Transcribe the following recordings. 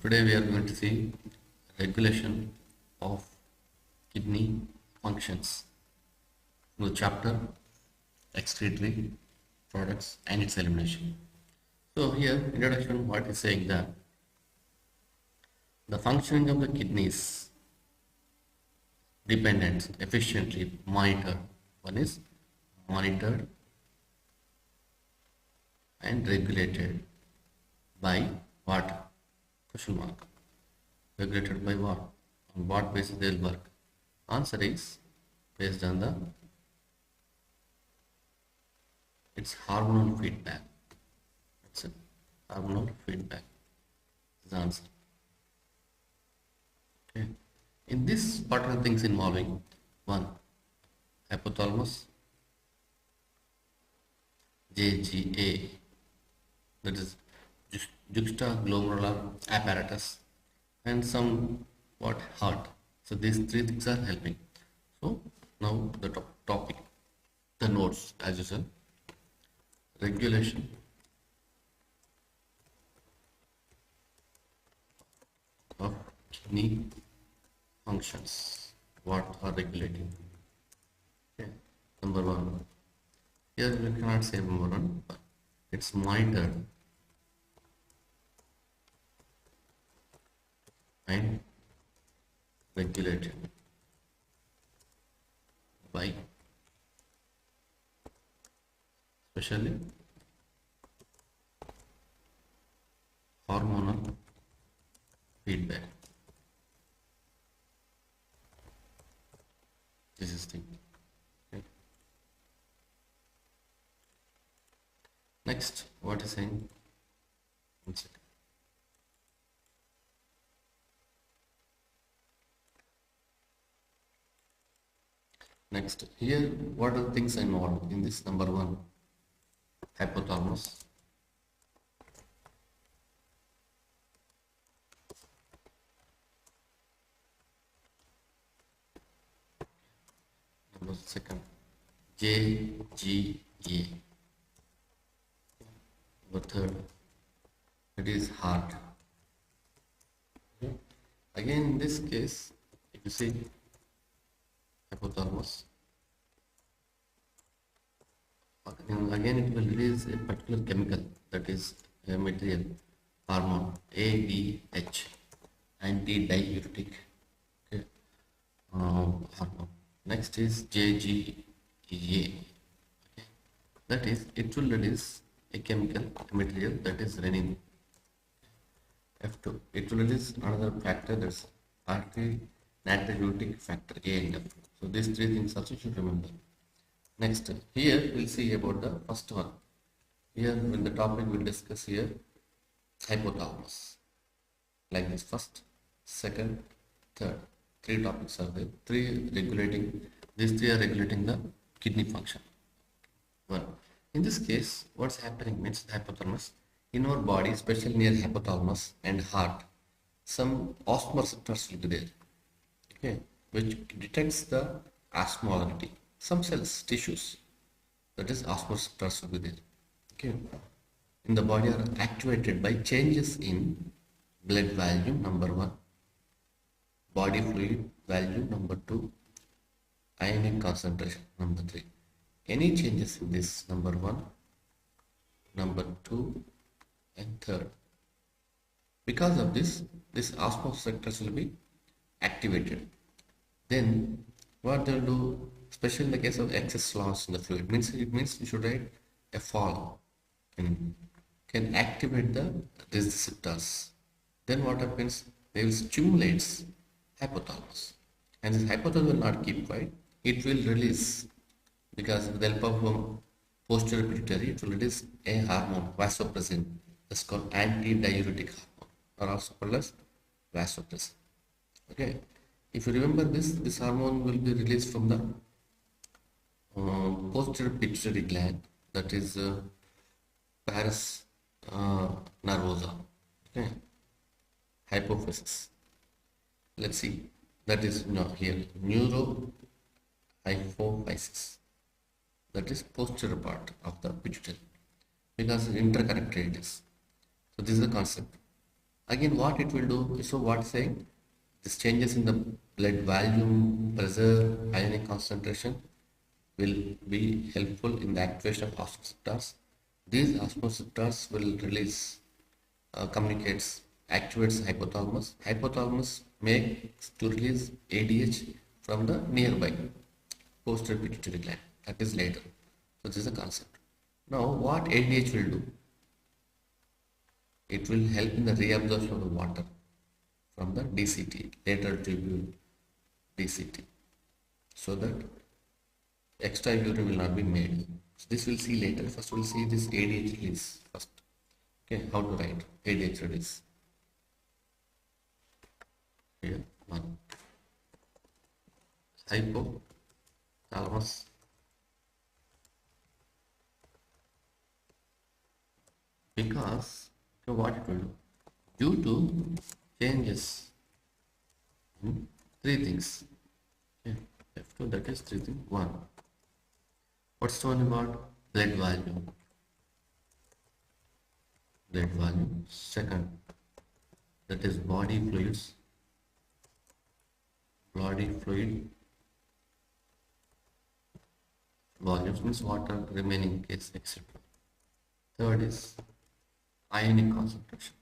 Today we are going to see regulation of kidney functions from the chapter excretory products and its elimination. So here introduction what is saying that the functioning of the kidneys dependent efficiently monitored. One is monitored and regulated by what? Question mark. Regulated by what? On what basis they will work? Answer is based on the its hormonal feedback. That's it. Hormonal feedback is the answer. Okay. In this, what are the things involving? One, hypothalamus, JGA, that is juxtaglomerular apparatus, and some what heart. So these three things are helping. So now the topic, the notes as usual. Regulation of kidney functions. What are regulating? Okay. Number one. Here we cannot say number one, but it's monitored and regulated by especially hormonal feedback. This is thing. Okay. Next, what is saying? One second. Next, here what are the things involved in this? Number one, hypothalamus. Number second, JGA. Number third, it is heart. Okay. Again, in this case, if you see hypothalamus, again it will release a particular chemical, that is a material, hormone ADH, anti-diuretic. Okay. Hormone. Next is JGA. Okay. That is, it will release a chemical, a material, that is renin. F2. It will release another factor, that's Natri-uretic factor A and F. So these three things also should remember. Next, here we'll see about the first one. Here in the topic we'll discuss here hypothalamus. Like this, first, second, third. Three topics are there. These three are regulating the kidney function. One. In this case, what's happening means the hypothalamus in our body, especially near hypothalamus and heart, some osmo-receptors will be there. Okay, which detects the osmolarity. Some cells, tissues, that is osmo-receptors will be there. Okay, in the body are activated by changes in blood volume, number one, body fluid value, number two, ionic concentration, number three. Any changes in this, number one, number two, and third. Because of this osmo-receptors will be activated. Then what they'll do, especially in the case of excess loss in the fluid, it means you should write a fall can activate these receptors. Then what happens, they will stimulate hypothalamus, and this hypothalamus will not keep quiet, it will release, because with the help of posterior pituitary, it will release a hormone, vasopressin, that's called anti-diuretic hormone, or also called as vasopressin. Okay, if you remember this hormone will be released from the posterior pituitary gland, that is pares nervosa. Okay, hypophysis. Let's see, that is here neuro-hypo-physis, that is posterior part of the pituitary, because interconnected it is. So this is the concept. Again, what it will do, so what saying, this changes in the blood volume, pressure, ionic concentration will be helpful in the activation of osmoreceptors. These osmoreceptors will release, communicates, activates hypothalamus. Hypothalamus makes to release ADH from the nearby posterior pituitary gland. That is later. So this is the concept. Now, what ADH will do? It will help in the reabsorption of the water from the DCT, lateral tubule DCT, so that extra urine will not be made. So this we'll see later. First we'll see this ADH release first. Okay, how to write ADH release. Here, 1. Hypothalamus because what it will do? Due to changes in 3 things. Okay. F2, that is 3 things. 1. What's the one about? Blood volume. Blood volume. 2nd, that is body fluids. Body fluid volumes means water remaining case, etc. 3rd is ionic concentration.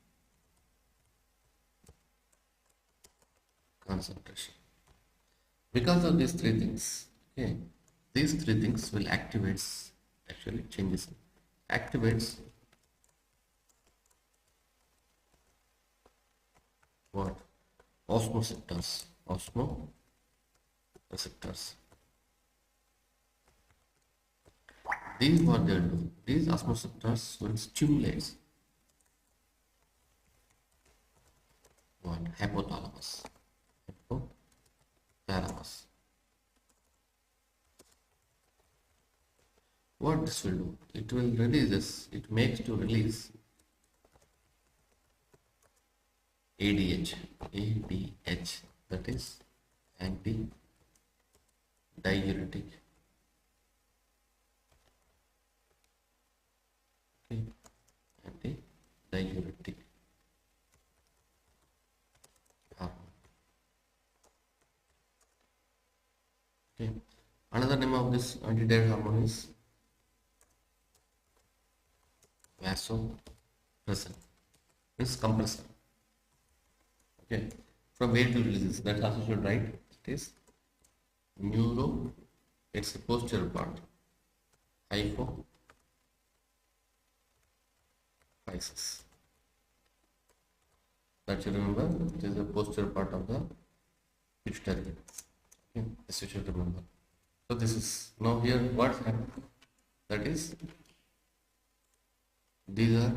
Because of these 3 things, okay, these 3 things will activate, actually changes, activates what? Osmoreceptors. These what they do? These osmoreceptors will stimulate what? Hypothalamus. What this will do? It will release this. It makes to release ADH, that is anti-diuretic. Okay, anti-diuretic hormone. Okay, another name of this anti-diuretic hormone is Vaso-pressin, means compressor. Okay, from where to release that also should write. It is neuro, it's a posterior part, hypo-physis. That you remember, it is a posterior part of the pituitary. Okay, this you should remember. So this is now here what happened, that is these are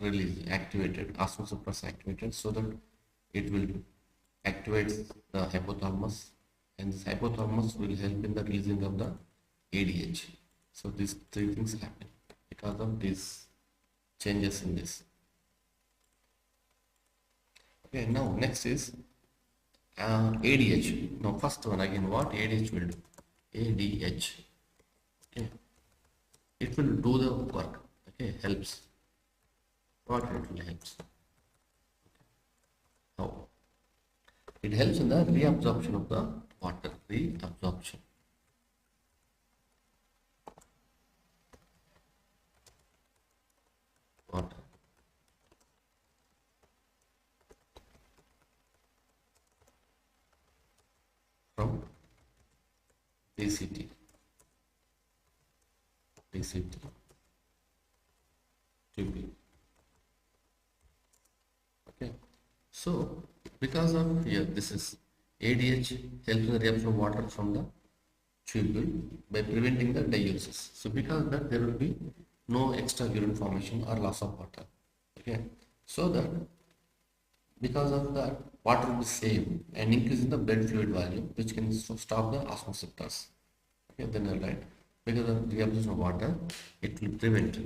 released, activated, osmoreceptors activated, so that it will activate the hypothalamus, and this hypothalamus will help in the releasing of the ADH. So these 3 things happen because of these changes in this. Okay, now next is ADH. Now first one again, what ADH will do? ADH. Okay, it will do the work. Okay, helps. What it will helps? How? It helps in the reabsorption of the water. Reabsorption. Water. From DCT. Tubing. Okay, so because of here, this is ADH helps in the reabsorption of water from the tubule by preventing the diuresis. So because of that, there will be no extra urine formation or loss of water. Okay, so that because of that, water will be saved and increase in the blood fluid volume, which can stop the osmoreceptors. Okay, then I'll write, because of the reabsorption of water, it will prevent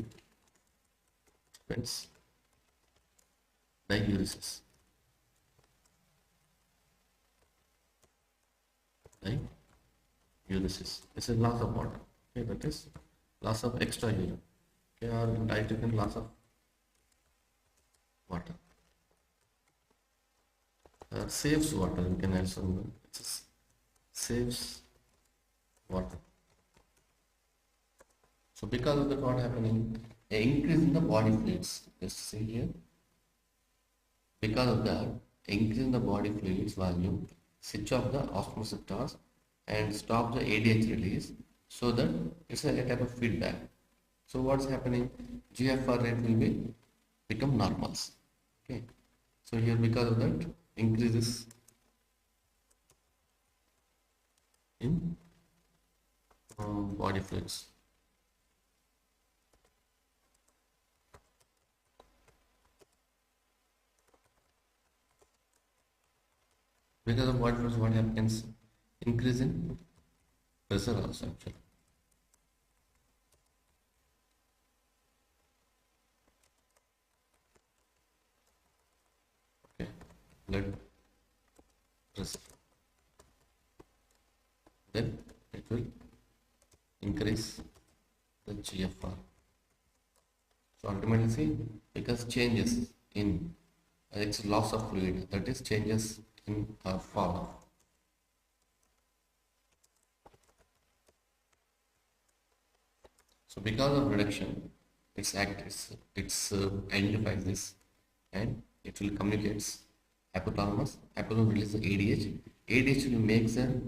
diuresis. Diuresis. This is loss of water. Okay, that is loss of extra urine. Okay, or diuretic loss of water. saves water. You can also it saves water. So because of that, what happening? A increase in the body fluids. Just see here. Because of that, increase in the body fluids volume, switch off the osmo-receptors and stop the ADH release, so that it's a type of feedback. So what's happening? GFR rate will become normals. Okay. So here, because of that, increases in body fluids. Because of body fluids, what happens? Increase in pressure also actually. Okay, blood pressure. Then it will increase the GFR. So ultimately, because changes in its loss of fluid, that is changes in fall. So because of reduction, it's identifies this, and it will communicate hypothalamus. Hypothalamus releases ADH. ADH will make the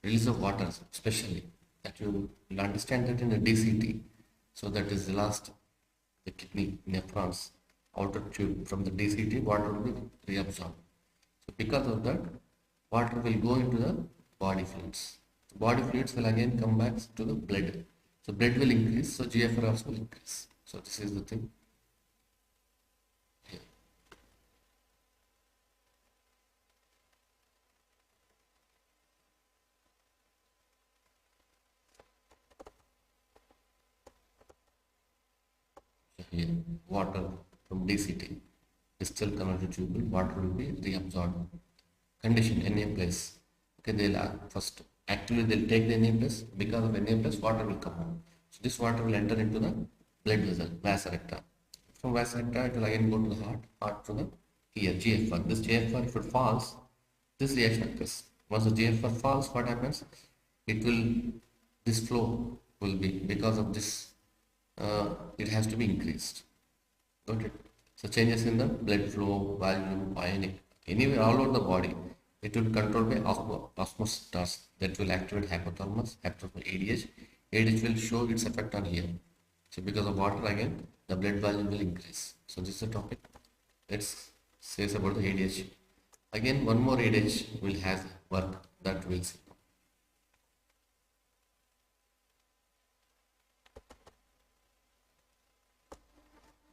release of water, especially that you will understand that in the DCT. So that is the last, the kidney nephrons outer tube from the DCT, water will be reabsorbed. So because of that, water will go into the body fluids. The body fluids will again come back to the blood. So blood will increase, so GFR also will increase. So this is the thing here. So here, water from DCT, distal convoluted tubule, water will be reabsorbed. Condition Na plus. Okay, they'll first actually they'll take the Na plus. Because of Na plus, water will come out. So this water will enter into the blood vessel, vasa recta. From vasa recta, it will again go to the heart to the here GFR. This GFR, if it falls, this reaction occurs. Once the GFR falls, what happens? It will, this flow will be, because of this, it has to be increased. Got it? So changes in the blood flow, volume, ionic, anywhere all over the body, it will be controlled by osmoreceptors that will activate hypothalamus, ADH. ADH will show its effect on here. So because of water again, the blood volume will increase. So this is the topic. Let's say about the ADH. Again, one more ADH will have work that we'll see.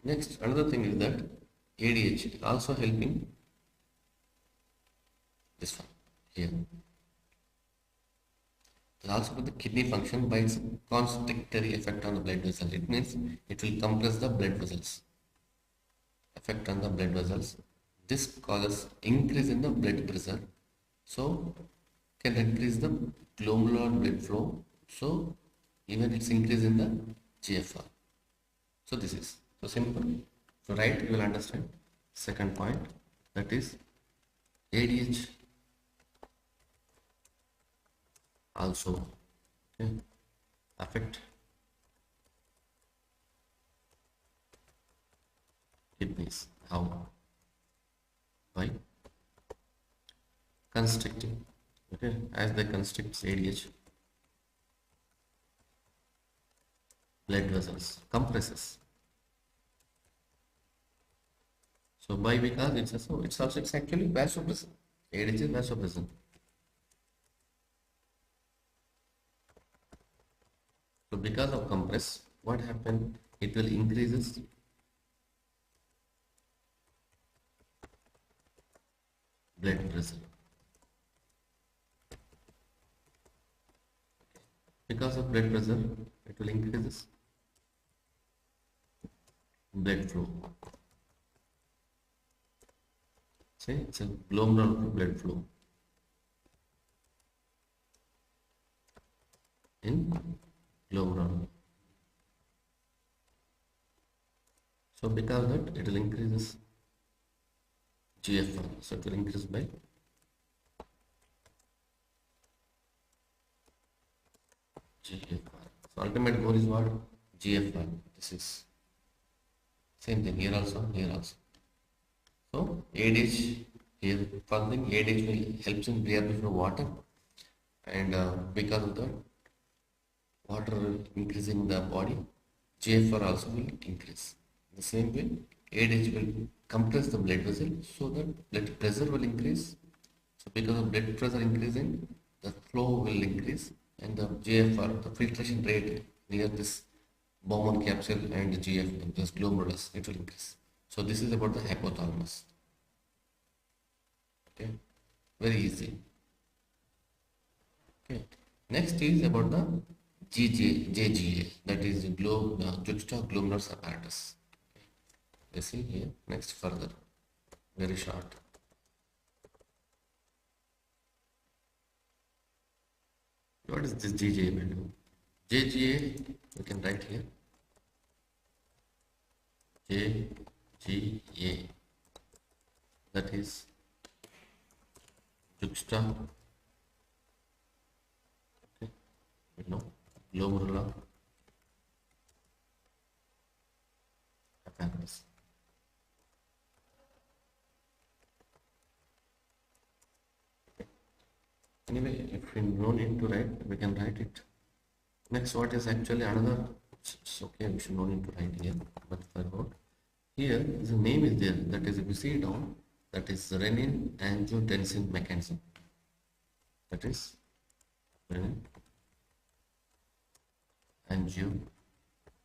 Next, another thing is that ADH also helping this one here. It also with the kidney function by its constrictory effect on the blood vessels. It means it will compress the blood vessels. Effect on the blood vessels. This causes increase in the blood pressure. So can increase the glomerular blood flow. So even it's increase in the GFR. So this is so simple. So right, you will understand. Second point, that is ADH also affect kidneys. How? By constricting. Okay, as they constrict ADH, blood vessels compresses. So by because it's actually vasopressin. ADH is vasopressin. So because of compress, what happened? It will increases blood pressure. Because of blood pressure, it will increases blood flow. See, it's a glomerular blood flow in glomerular. So because of that, it will increases GFR. So it will increase by GFR. So ultimate goal is what? GFR. This is same thing here also, here also. So ADH here, first thing ADH will helps in reabsorption of water, and because of the water increasing the body, GFR also will increase. The same way, ADH will compress the blood vessel so that blood pressure will increase. So because of blood pressure increasing, the flow will increase, and the GFR, the filtration rate near this Bowman capsule and the GF, this glomerulus, it will increase. So this is about the hypothalamus. Okay, very easy. Okay, next is about the JGA, that is juxtaglomerular apparatus. Okay. You see here, next further, very short. What is this JGA value? JGA, we can write here. JGA, that is juxta, okay, glomerular apparatus. Anyway, if we no need to write, we can write it. Next, what is actually another? It's okay, we should no need to write here. But for here, the name is there. That is, if you see down, that is Renin-Angiotensin mechanism. That is Renin-Angiotensin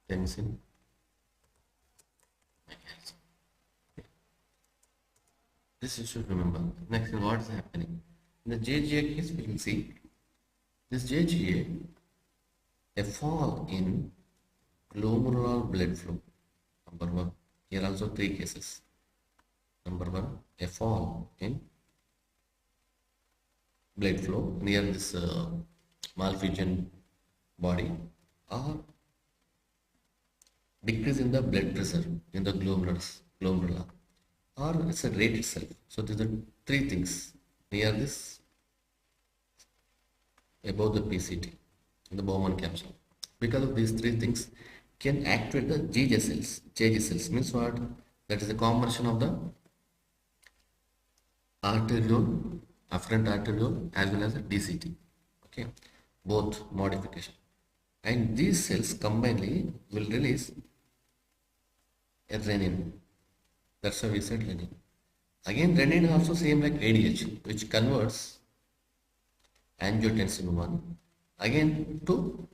mechanism. Okay. This you should remember. Next, what is happening? In the JGA case, we will see this JGA, a fall in glomerular blood flow. Number one. Here also three cases. Number one, a fall in blood flow near this malfusion body, or decrease in the blood pressure in the glomerula, or it's a rate itself. So these are three things near this above the PCT in the Bowman capsule. Because of these three things can activate the JJ cells. JJ cells means what? That is a combination of the arteriole, afferent arteriole, as well as a DCT. Okay, both modification. And these cells combinedly will release a renin. That's why we said renin. Again, renin also same like ADH, which converts angiotensin 1 again to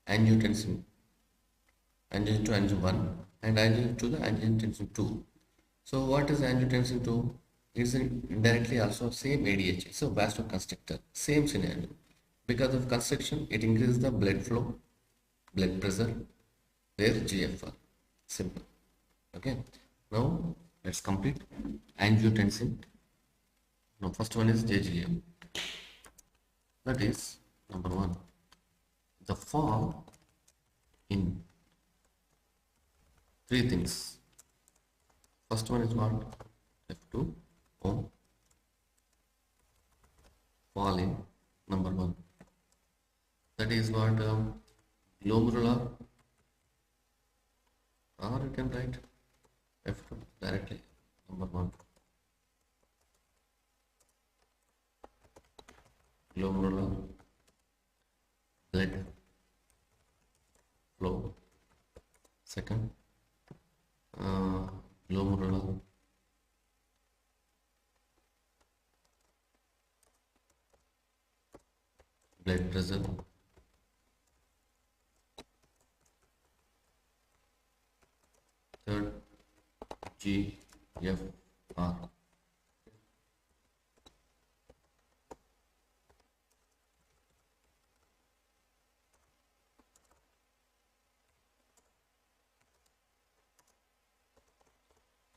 angiotensin, angiotensin to angiotensin 1 and angiotensin to the angiotensin 2. So what is angiotensin 2? It's indirectly also same ADH. It's a vasoconstrictor, same scenario. Because of constriction, it increases the blood flow, blood pressure, their GFR. Simple. Okay. Now let's complete angiotensin. Now first one is JGA. That is number one, the fall in three things. First one is what? F2O. Fall in number one. That is what? Glomerular, or you can write F2 directly. Number one, glomerular blood flow. Second, glomerular blood pressure. Third, GFR.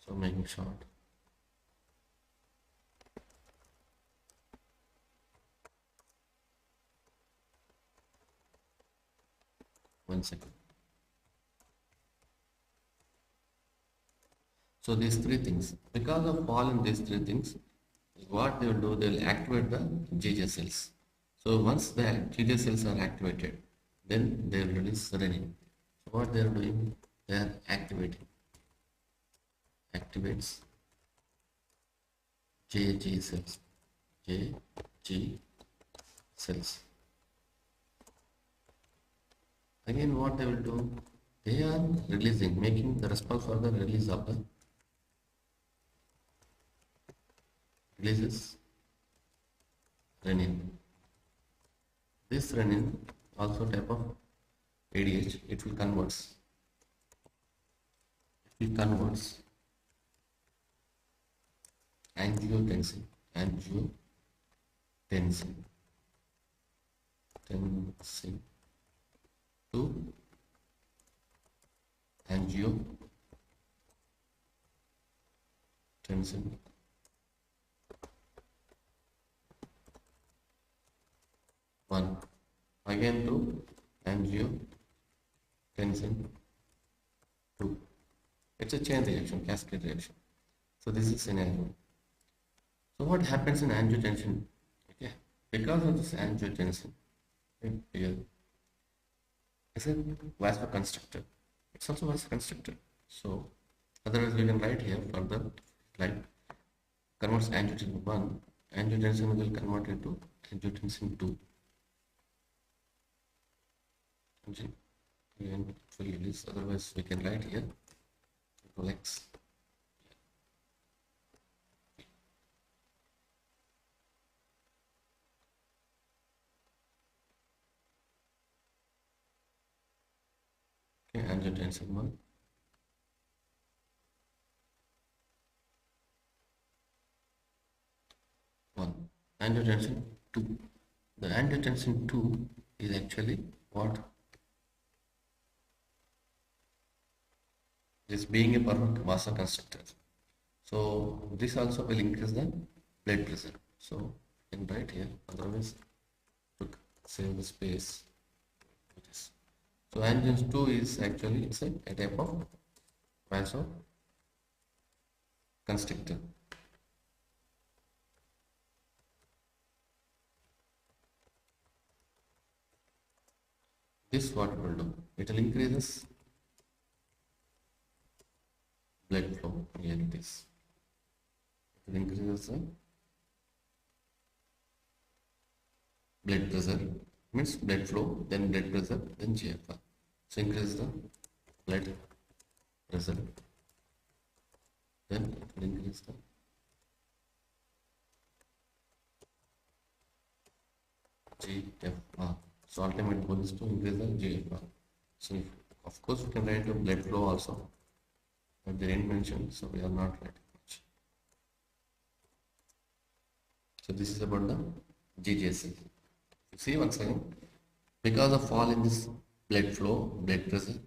So making short. One second. So these three things, because of fall in these three things, what they will do, they will activate the JJ cells. So once the JJ cells are activated, then they will release renin. So what they are doing, they are activates JG cells, JG cells. Again, what they will do, they are releasing, making the response for the release of the releases renin. This renin, also type of ADH, it will converts angiotensin to angiotensin 1, again to angiotensin 2. It's a chain reaction, cascade reaction. So this is scenario. So what happens in angiotensin? Okay, because of this angiotensin, here is a vasoconstrictor. It's also vasoconstrictor. So otherwise we can write here further, like converts angiotensin 1, angiotensin will convert into angiotensin 2. Again it will release, otherwise we can write here X. Okay, angiotensin 1. Angiotensin 2. The angiotensin 2 is actually what? This being a perfect vasoconstrictor. So this also will increase the blood pressure. So you can write here, otherwise to save the space. So angiotensin 2 is actually, it's a type of vasoconstrictor. This what it will do? It will increase blood flow. Here it is. It will increase the blood pressure. Means blood flow, then blood pressure, then GFR. So increase the blood pressure. Then it will increase the GFR. So ultimate goal is to increase the GFR. So of course we can write the blood flow also, but they didn't mention, so we are not writing much. So this is about the GJC. You see once again, because of fall in this blood flow, blood pressure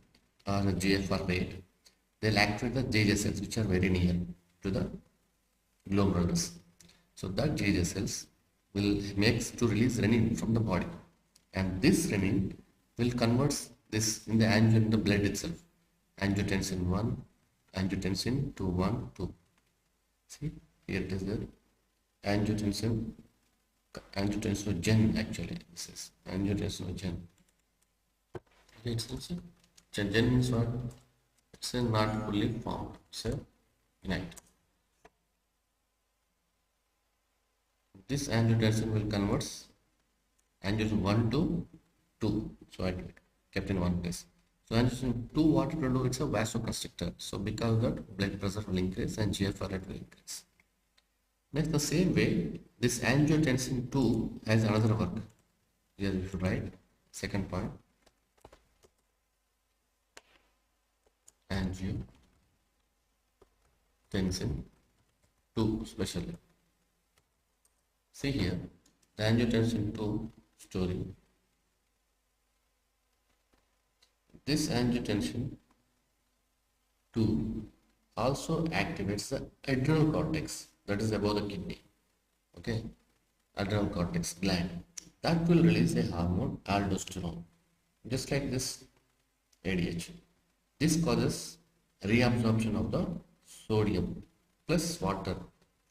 or GFR rate, they will activate the JJ cells which are very near to the glomerulus. So that JJ cells will makes to release renin from the body, and this renin will convert this in the in the blood itself. Angiotensin 1, angiotensin 2, 1, 2. See, here it is there. Angiotensinogen, actually this is angiotensinogen. Gen means what? It's a not fully formed, it's a inactive. This angiotensin will convert angiotensin 1 to 2. So I kept in one place. So angiotensin 2, what it will do? It's a vasoconstrictor. So because of that, blood pressure will increase and GFR rate will increase. Next, the same way, this angiotensin 2 has another work. Here we should write second point. Angiotensin 2 specially. See here, the angiotensin 2 story. This angiotensin 2 also activates the adrenal cortex, that is above the kidney. Okay, adrenal cortex gland, that will release a hormone aldosterone, just like this ADH. This causes reabsorption of the sodium plus water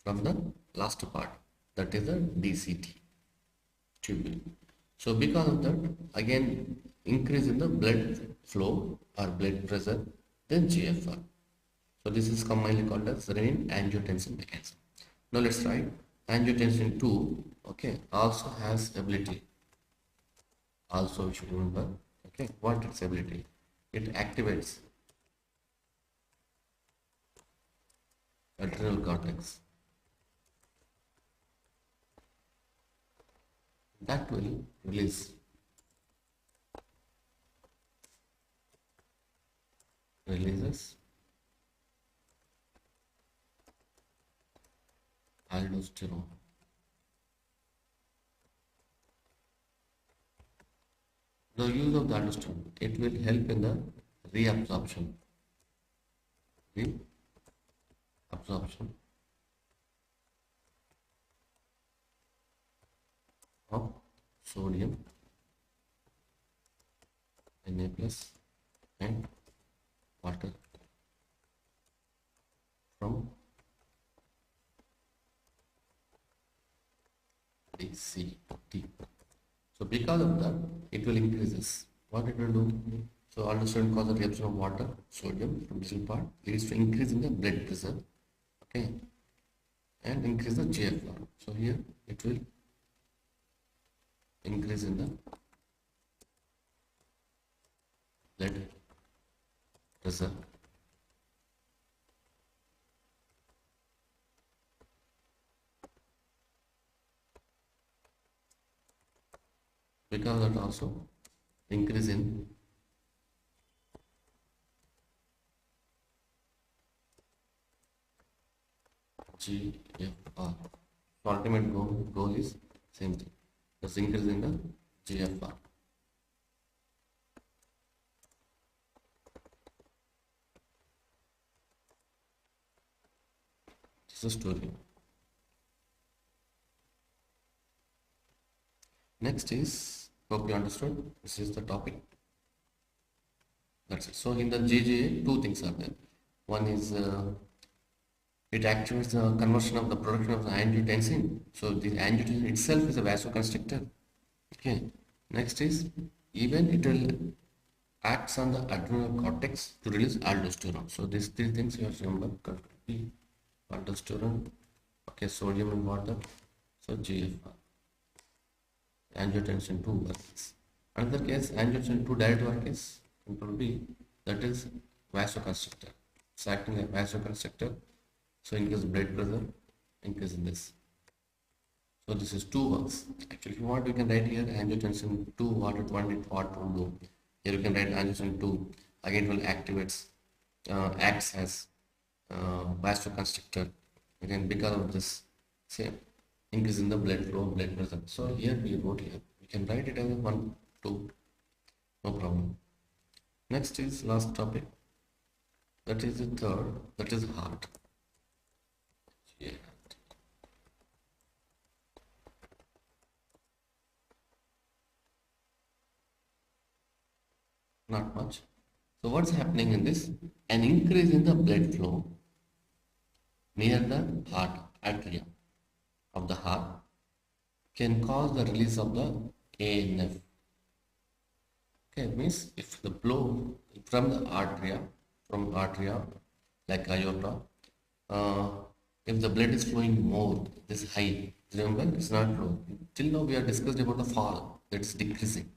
from the last part, that is the DCT tubule. So because of that, again increase in the blood flow or blood pressure, then GFR. So this is commonly called as renin-angiotensin mechanism. Now let's write angiotensin 2, okay, also has ability. Also we should remember, okay, what its ability? It activates adrenal cortex. That will releases aldosterone. The use of the aldosterone, it will help in the reabsorption of sodium Na plus and water from DC to T. So because of that, it will increases. What it will do? So aldosterone causes the reabsorption of water, sodium from distal part, leads to increase in the blood pressure, okay, and increase the GFR. So here it will increase in the blood pressure. Because that also increase in GFR. So ultimate goal is same thing. That's increase in the GFR. This is the story. Next is, hope you understood, this is the topic. That's it. So in the GGA, two things are there. One is it activates the conversion of the production of the angiotensin. So the angiotensin itself is a vasoconstrictor. Okay. Next is even it will acts on the adrenal cortex to release aldosterone. So these three things you have to remember: aldosterone, okay, sodium and water. So GFR. Angiotensin 2 works. Another case, angiotensin 2 direct work is control B, that is vasoconstrictor. It's acting like vasoconstrictor. So increase blood pressure, increase in this. So this is 2 works. Actually, if you want, you can write here angiotensin 2 what it will do. Here you can write angiotensin 2. Again, it will acts as vasoconstrictor. Again, because of this same increase in the blood flow, blood pressure. So here we wrote here. We can write it as 1, 2, no problem. Next is last topic. That is the third. That is heart. Yeah. Not much. So what's happening in this? An increase in the blood flow near the heart atria of the heart can cause the release of the ANF. Okay, means if the flow from the arteria like aorta, if the blood is flowing more, this is high. Remember, it's not low. Till now we have discussed about the fall, that is decreasing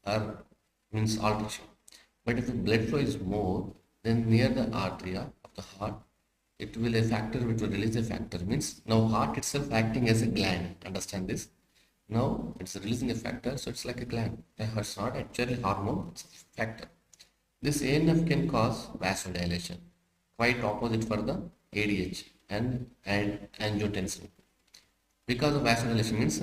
or means alteration. But if the blood flow is more, then near the arteria of the heart, it will a factor which will release a factor. Means now heart itself acting as a gland. Understand this? Now it's releasing a factor, so it's like a gland. It's not actually hormone, it's a factor. This ANF can cause vasodilation. Quite opposite for the ADH and angiotensin. Because of vasodilation means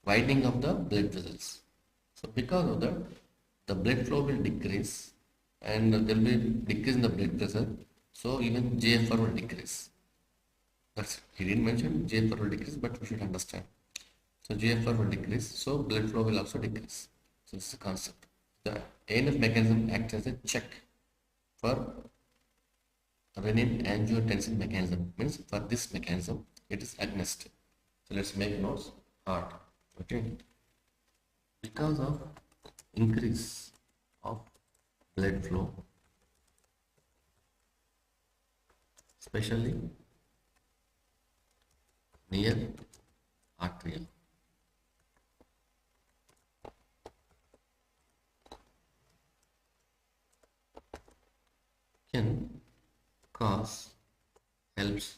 widening of the blood vessels. So because of that, the blood flow will decrease and there will be decrease in the blood pressure. So even GFR will decrease. That's he didn't mention GFR will decrease, but we should understand. So GFR will decrease, so blood flow will also decrease. So this is the concept. The ANF mechanism acts as a check for renin-angiotensin mechanism. Means for this mechanism, it is agonist. So let's make notes. Heart. Okay, because of increase of blood flow, especially near atrial, can cause, helps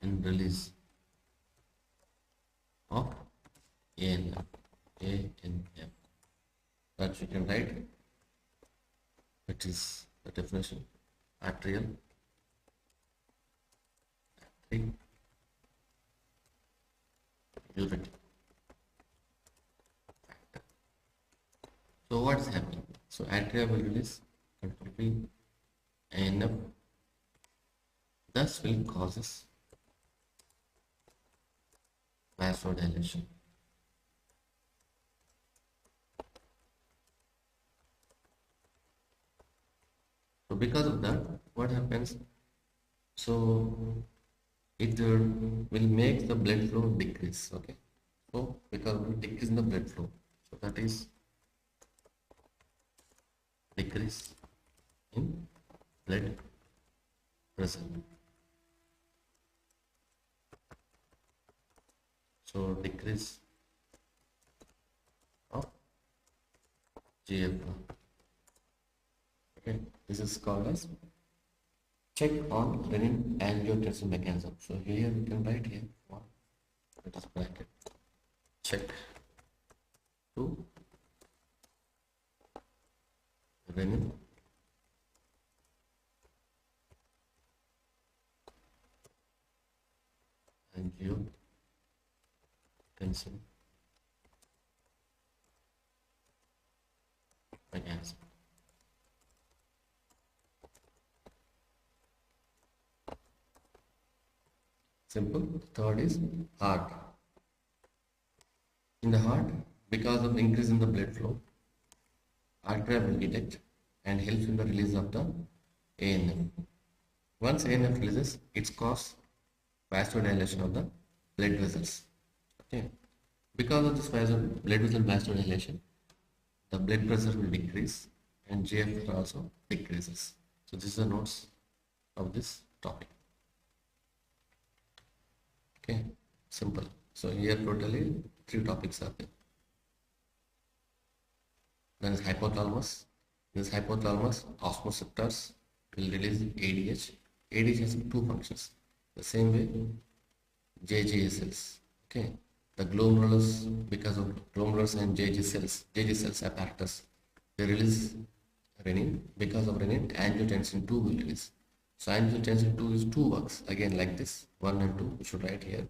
in release of ANM, that you can write, which is the definition: atrial diuretic factor. So what is happening? So atria will release control ANM, thus will causes vasodilation. So because of that, what happens? So it will make the blood flow decrease. Okay, so because of decrease in the blood flow, so that is decrease in blood pressure. So decrease of GFR. Okay, this is called as check on Renin-Angiotensin mechanism. So here we can write here one, that is bracket, check to Renin-Angiotensin mechanism. Simple. Third is heart. In the heart, because of increase in the blood flow, atria will detect and helps in the release of the ANF. Once ANF releases, it causes vasodilation of the blood vessels. Okay. Because of this blood vessel vasodilation, the blood pressure will decrease and GFR also decreases. So this is the notes of this topic. Okay, simple. So here totally 3 topics are there. Then is hypothalamus. This hypothalamus, Osmo-receptors will release ADH. ADH has 2 functions. The same way JJ cells. Okay, the glomerulus, because of glomerulus and JJ cells apparatus, they release renin. Because of renin, angiotensin 2 will release. So angiotensin 2 is 2 works again like this, 1 and 2 we should write here.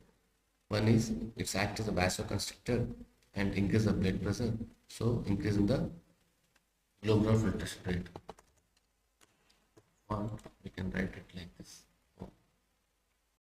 One is it acts as a vasoconstrictor and increase the blood pressure, so increase in the glomerular filtration rate. One we can write it like this.